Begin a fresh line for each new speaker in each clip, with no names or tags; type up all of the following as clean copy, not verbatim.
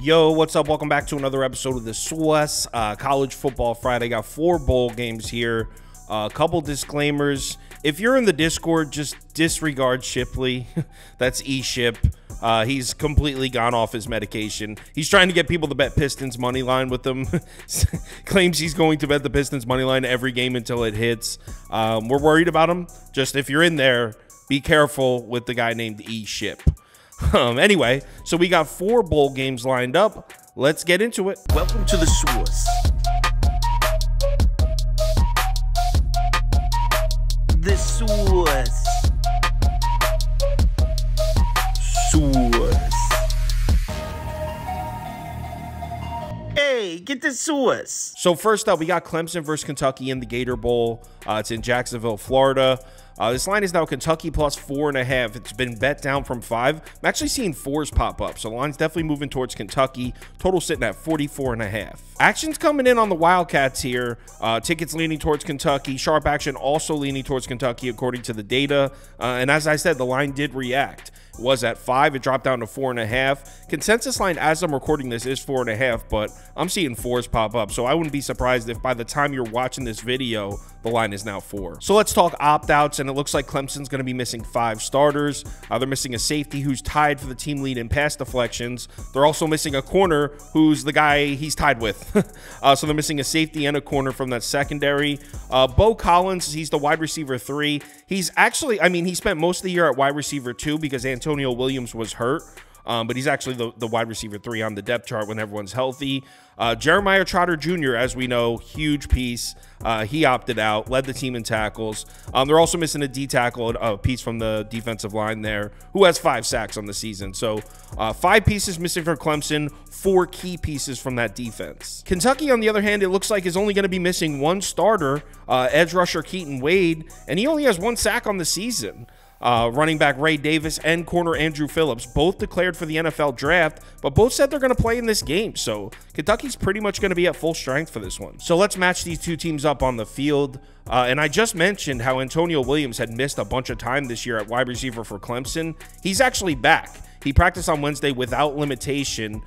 Yo, what's up? Welcome back to another episode of the Swiss College Football Friday. Got 4 bowl games here. A couple disclaimers. If you're in the Discord, just disregard Shipley. That's E-Ship. He's completely gone off his medication. He's trying to get people to bet Pistons money line with him. Claims he's going to bet the Pistons money line every game until it hits. We're worried about him. Just if you're in there, be careful with the guy named E-Ship. Anyway, so we got 4 bowl games lined up. Let's get into it.
Welcome to the Swiss. The Swiss. Hey, get the Swiss.
So first up, we got Clemson versus Kentucky in the Gator Bowl. It's in Jacksonville, Florida. This line is now Kentucky plus 4.5. It's been bet down from 5. I'm actually seeing 4s pop up, so the line's definitely moving towards Kentucky. Total sitting at 44.5. Action's coming in on the Wildcats here. Tickets leaning towards Kentucky. Sharp action also leaning towards Kentucky according to the data. And as I said, the line did react. It was at 5. It dropped down to 4.5. Consensus line as I'm recording this is 4.5, but I'm seeing 4s pop up, so I wouldn't be surprised if by the time you're watching this video, the line is now 4. So let's talk opt-outs, and it looks like Clemson's going to be missing 5 starters. They're missing a safety who's tied for the team lead in pass deflections. They're also missing a corner who's the guy he's tied with. So they're missing a safety and a corner from that secondary. Bo Collins, he's the wide receiver 3. He's actually, he spent most of the year at wide receiver 2 because Antonio Williams was hurt. But he's actually the wide receiver 3 on the depth chart when everyone's healthy. Jeremiah Trotter Jr., as we know, huge piece. He opted out, led the team in tackles. They're also missing a D tackle, a piece from the defensive line there, who has 5 sacks on the season. So 5 pieces missing for Clemson, 4 key pieces from that defense. Kentucky, on the other hand, it looks like is only going to be missing 1 starter, edge rusher Keaton Wade, and he only has 1 sack on the season. Running back Ray Davis and corner Andrew Phillips both declared for the NFL draft, but both said they're going to play in this game. So Kentucky's pretty much going to be at full strength for this one. So let's match these 2 teams up on the field. And I just mentioned how Antonio Williams had missed a bunch of time this year at wide receiver for Clemson. He's actually back. He practiced on Wednesday without limitation.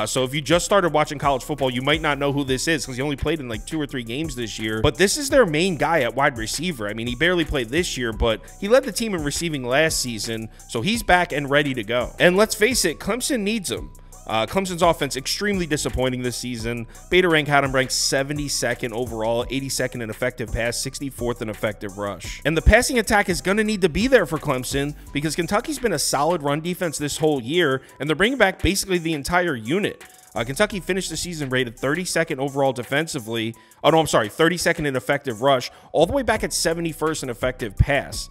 So if you just started watching college football, you might not know who this is because he only played in like 2 or 3 games this year. But this is their main guy at wide receiver. He barely played this year, but he led the team in receiving last season. So he's back and ready to go. And let's face it, Clemson needs him. Clemson's offense extremely disappointing this season. Beta Rank had him ranked 72nd overall, 82nd in effective pass, 64th in effective rush. And the passing attack is going to need to be there for Clemson because Kentucky's been a solid run defense this whole year, and they're bringing back basically the entire unit. Kentucky finished the season rated 32nd overall defensively. Oh, no, I'm sorry, 32nd in effective rush, all the way back at 71st in effective pass.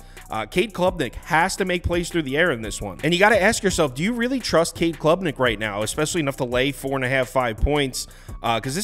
Cade Klubnik has to make plays through the air in this one. And you got to ask yourself, do you really trust Cade Klubnik right now, especially enough to lay 4.5, 5 points? Because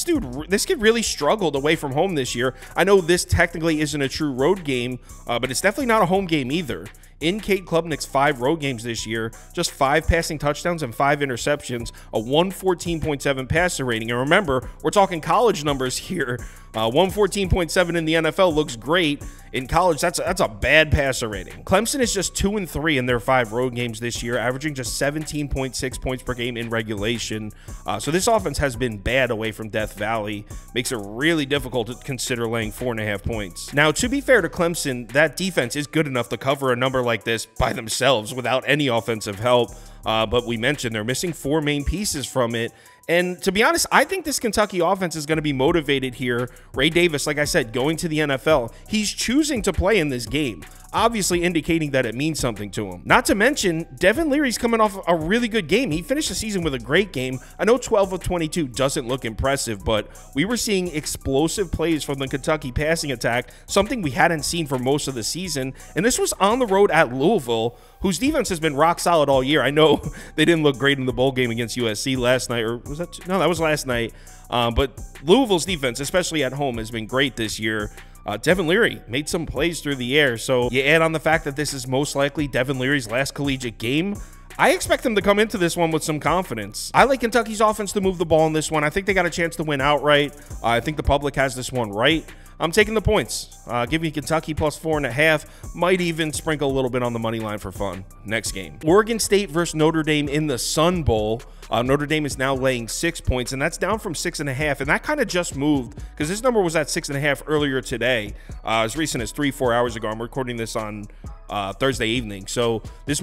this kid really struggled away from home this year. I know this technically isn't a true road game, but it's definitely not a home game either. In Cade Klubnik's 5 road games this year, just 5 passing touchdowns and 5 interceptions, a 114.7 passer rating. And remember, we're talking college numbers here. 114.7 in the NFL looks great. In college, that's a bad passer rating. Clemson is just 2-3 in their 5 road games this year, averaging just 17.6 points per game in regulation. So this offense has been bad away from Death Valley. Makes it really difficult to consider laying 4.5 points. Now, to be fair to Clemson, that defense is good enough to cover a number like this by themselves without any offensive help. But we mentioned they're missing 4 main pieces from it. And to be honest, I think this Kentucky offense is going to be motivated here. Ray Davis, like I said, going to the NFL, he's choosing to play in this game, obviously indicating that it means something to him. Not to mention, Devin Leary's coming off a really good game. He finished the season with a great game. I know 12 of 22 doesn't look impressive, but we were seeing explosive plays from the Kentucky passing attack, something we hadn't seen for most of the season. And this was on the road at Louisville, whose defense has been rock solid all year. I know they didn't look great in the bowl game against USC last night, or was that? No, that was last night. But Louisville's defense, especially at home, has been great this year. Devin Leary made some plays through the air. So you add on the fact that this is most likely Devin Leary's last collegiate game. I expect them to come into this one with some confidence. I like Kentucky's offense to move the ball in this one. I think they got a chance to win outright. I think the public has this one right. I'm taking the points. Give me Kentucky plus 4.5. Might even sprinkle a little bit on the money line for fun. Next game. Oregon State versus Notre Dame in the Sun Bowl. Notre Dame is now laying 6 points, and that's down from 6.5. And that kind of just moved because this number was at 6.5 earlier today, as recent as 3-4 hours ago. I'm recording this on Thursday evening. So this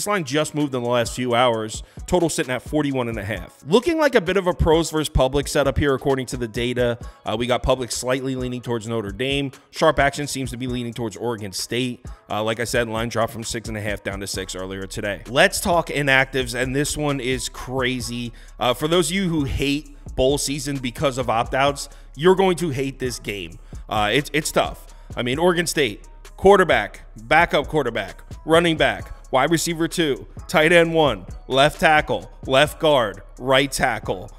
line just moved in the last few hours. Total sitting at 41.5. Looking like a bit of a pros versus public setup here, according to the data. We got public slightly leaning towards Notre Dame. Sharp action seems to be leaning towards Oregon State. Like I said, line dropped from 6.5 down to 6 earlier today. Let's talk inactives, and this one is crazy. For those of you who hate bowl season because of opt-outs, you're going to hate this game. It's tough. I mean, Oregon State, quarterback, backup quarterback, running back, wide receiver 2, tight end 1, left tackle, left guard, right tackle.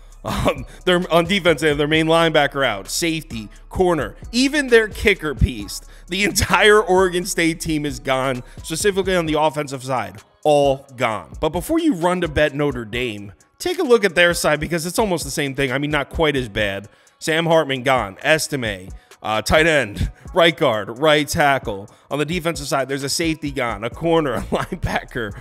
They're on defense, they have their main linebacker out, safety, corner, even their kicker pieced. The entire Oregon State team is gone, specifically on the offensive side, all gone. But before you run to bet Notre Dame, take a look at their side because it's almost the same thing. I mean, not quite as bad. Sam Hartman gone, Estime, tight end, right guard, right tackle. On the defensive side, there's a safety gone, a corner, a linebacker.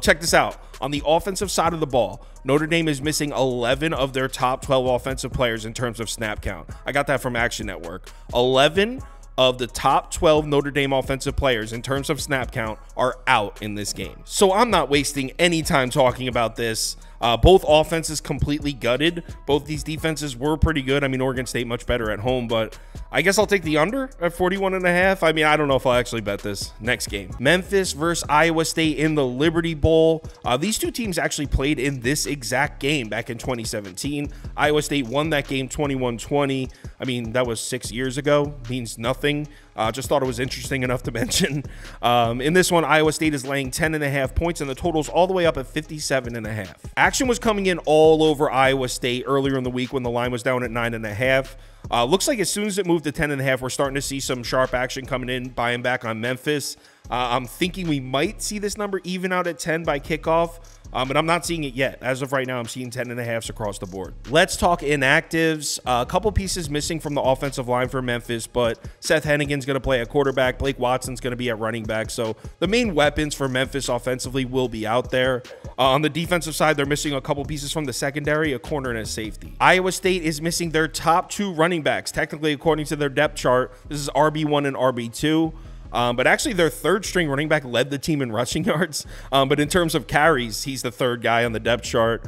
Check this out. On the offensive side of the ball, Notre Dame is missing 11 of their top 12 offensive players in terms of snap count. I got that from Action Network. 11 of the top 12 Notre Dame offensive players in terms of snap count are out in this game. So I'm not wasting any time talking about this. Both offenses completely gutted. Both these defenses were pretty good. I mean, Oregon State much better at home, but I guess I'll take the under at 41.5. I mean, I don't know if I'll actually bet this. Next game. Memphis versus Iowa State in the Liberty Bowl. These two teams actually played in this exact game back in 2017. Iowa State won that game 21-20. I mean, that was 6 years ago. Means nothing. Just thought it was interesting enough to mention. In this one, Iowa State is laying 10.5 points, and the total's all the way up at 57.5. Action was coming in all over Iowa State earlier in the week when the line was down at 9.5. Looks like as soon as it moved to 10.5, we're starting to see some sharp action coming in, buying back on Memphis. I'm thinking we might see this number even out at 10 by kickoff, but I'm not seeing it yet. As of right now, I'm seeing 10.5s across the board. Let's talk inactives. A couple pieces missing from the offensive line for Memphis, but Seth Hennigan's going to play at quarterback. Blake Watson's going to be at running back. So the main weapons for Memphis offensively will be out there. On the defensive side, they're missing a couple pieces from the secondary, a corner and a safety. Iowa State is missing their top 2 running backs. Technically, according to their depth chart, this is RB1 and RB2. But actually, their third string running back led the team in rushing yards. But in terms of carries, he's the third guy on the depth chart.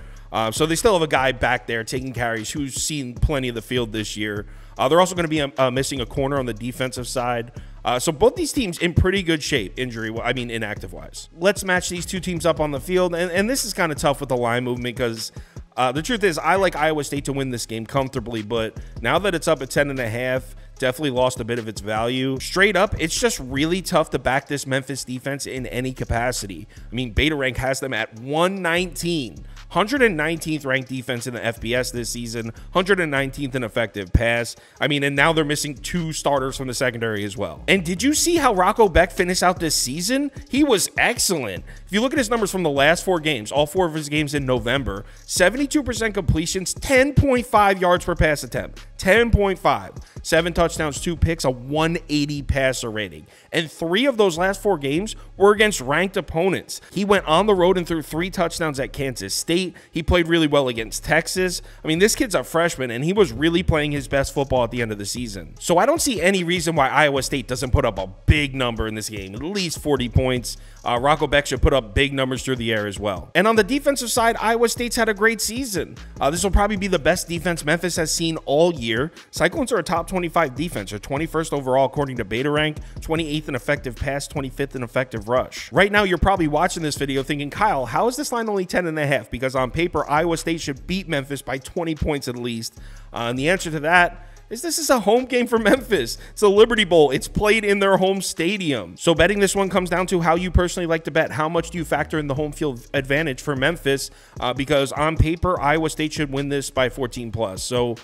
So they still have a guy back there taking carries who's seen plenty of the field this year. They're also going to be missing a corner on the defensive side. So both these teams in pretty good shape, inactive-wise. Let's match these two teams up on the field. And this is kind of tough with the line movement because the truth is I like Iowa State to win this game comfortably. But now that it's up at 10.5, definitely lost a bit of its value. Straight up, it's just really tough to back this Memphis defense in any capacity. I mean, Beta Rank has them at 119. 119th ranked defense in the FBS this season, 119th in effective pass. I mean, and now they're missing 2 starters from the secondary as well. And did you see how Rocco Beck finished out this season? He was excellent. If you look at his numbers from the last 4 games, all 4 of his games in November, 72% completions, 10.5 yards per pass attempt, 10.5, 7 touchdowns, 2 picks, a 180 passer rating. And 3 of those last 4 games were against ranked opponents. He went on the road and threw 3 touchdowns at Kansas State. He played really well against Texas. I mean, this kid's a freshman, and he was really playing his best football at the end of the season. So I don't see any reason why Iowa State doesn't put up a big number in this game, at least 40 points. Rocco Beck should put up big numbers through the air as well. And on the defensive side, Iowa State's had a great season. This will probably be the best defense Memphis has seen all year. Cyclones are a top 25 defense. They're 21st overall according to Beta Rank, 28th in effective pass, 25th in effective rush. Right now, you're probably watching this video thinking, Kyle, how is this line only 10.5? Because on paper, Iowa State should beat Memphis by 20 points at least. And the answer to that is this is a home game for Memphis. It's a Liberty Bowl. It's played in their home stadium. So betting this one comes down to how you personally like to bet. How much do you factor in the home field advantage for Memphis? Because on paper, Iowa State should win this by 14 plus. So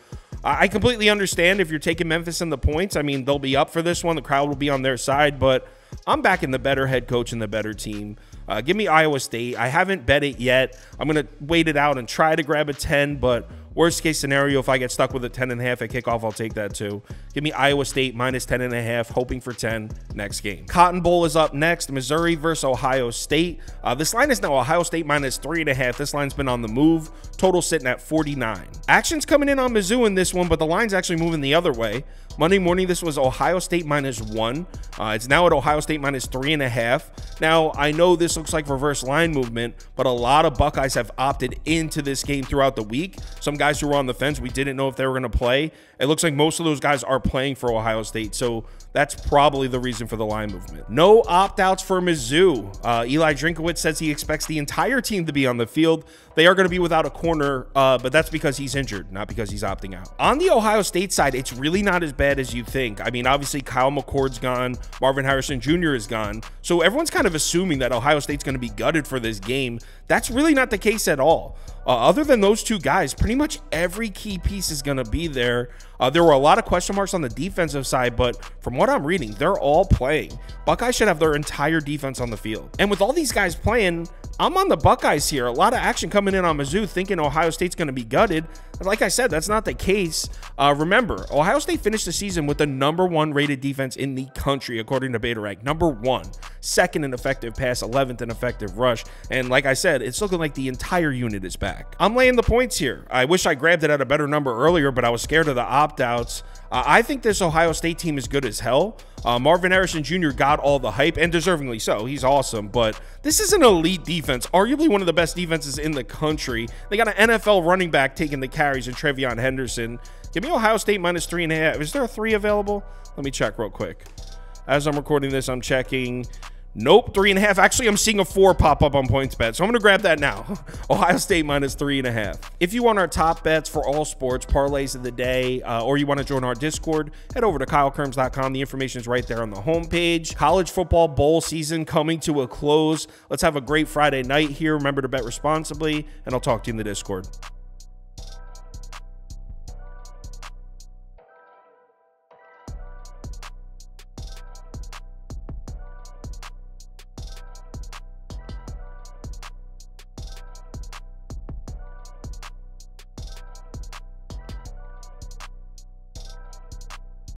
I completely understand if you're taking Memphis in the points. I mean, they'll be up for this one. The crowd will be on their side, but I'm backing the better head coach and the better team. Give me Iowa State. I haven't bet it yet. I'm going to wait it out and try to grab a 10, but Worst case scenario, if I get stuck with a 10.5 at kickoff, I'll take that too. Give me Iowa State minus 10.5, hoping for 10 next game. Cotton Bowl is up next. Missouri versus Ohio State. This line is now Ohio State minus 3.5. This line's been on the move. Total sitting at 49. Action's coming in on Mizzou in this one, but the line's actually moving the other way. Monday morning, this was Ohio State minus 1. It's now at Ohio State minus 3.5. Now, I know this looks like reverse line movement, but a lot of Buckeyes have opted into this game throughout the week. Some guys who were on the fence, we didn't know if they were going to play. It looks like most of those guys are playing for Ohio State, so that's probably the reason for the line movement. No opt-outs for Mizzou. Eli Drinkowitz says he expects the entire team to be on the field. They are going to be without a corner, but that's because he's injured, not because he's opting out. On the Ohio State side, it's really not as bad as you think. I mean, obviously, Kyle McCord's gone. Marvin Harrison Jr. is gone. So everyone's kind of assuming that Ohio State's going to be gutted for this game. That's really not the case at all. Other than those two guys, pretty much every key piece is going to be there. There were a lot of question marks on the defensive side, but from what I'm reading, they're all playing. Buckeyes should have their entire defense on the field. And with all these guys playing, I'm on the Buckeyes here. A lot of action coming in on Mizzou, thinking Ohio State's going to be gutted. Like I said, that's not the case. Remember, Ohio State finished the season with the #1 rated defense in the country, according to Beta Rank. #1. Second in effective pass, 11th in effective rush. And like I said, it's looking like the entire unit is back. I'm laying the points here. I wish I grabbed it at a better number earlier, but I was scared of the opt-outs. I think this Ohio State team is good as hell. Marvin Harrison Jr. got all the hype, and deservingly so. He's awesome, but this is an elite defense, arguably one of the best defenses in the country. They got an NFL running back taking the carries in Trevion Henderson. Give me Ohio State minus 3.5. Is there a 3 available? Let me check real quick. As I'm recording this, I'm checking. Nope, 3.5. Actually, I'm seeing a 4 pop up on PointsBet, so I'm going to grab that now. Ohio State minus 3.5. If you want our top bets for all sports, parlays of the day, or you want to join our Discord, head over to KyleKirms.com. The information is right there on the homepage. College football bowl season coming to a close. Let's have a great Friday night here. Remember to bet responsibly, and I'll talk to you in the Discord.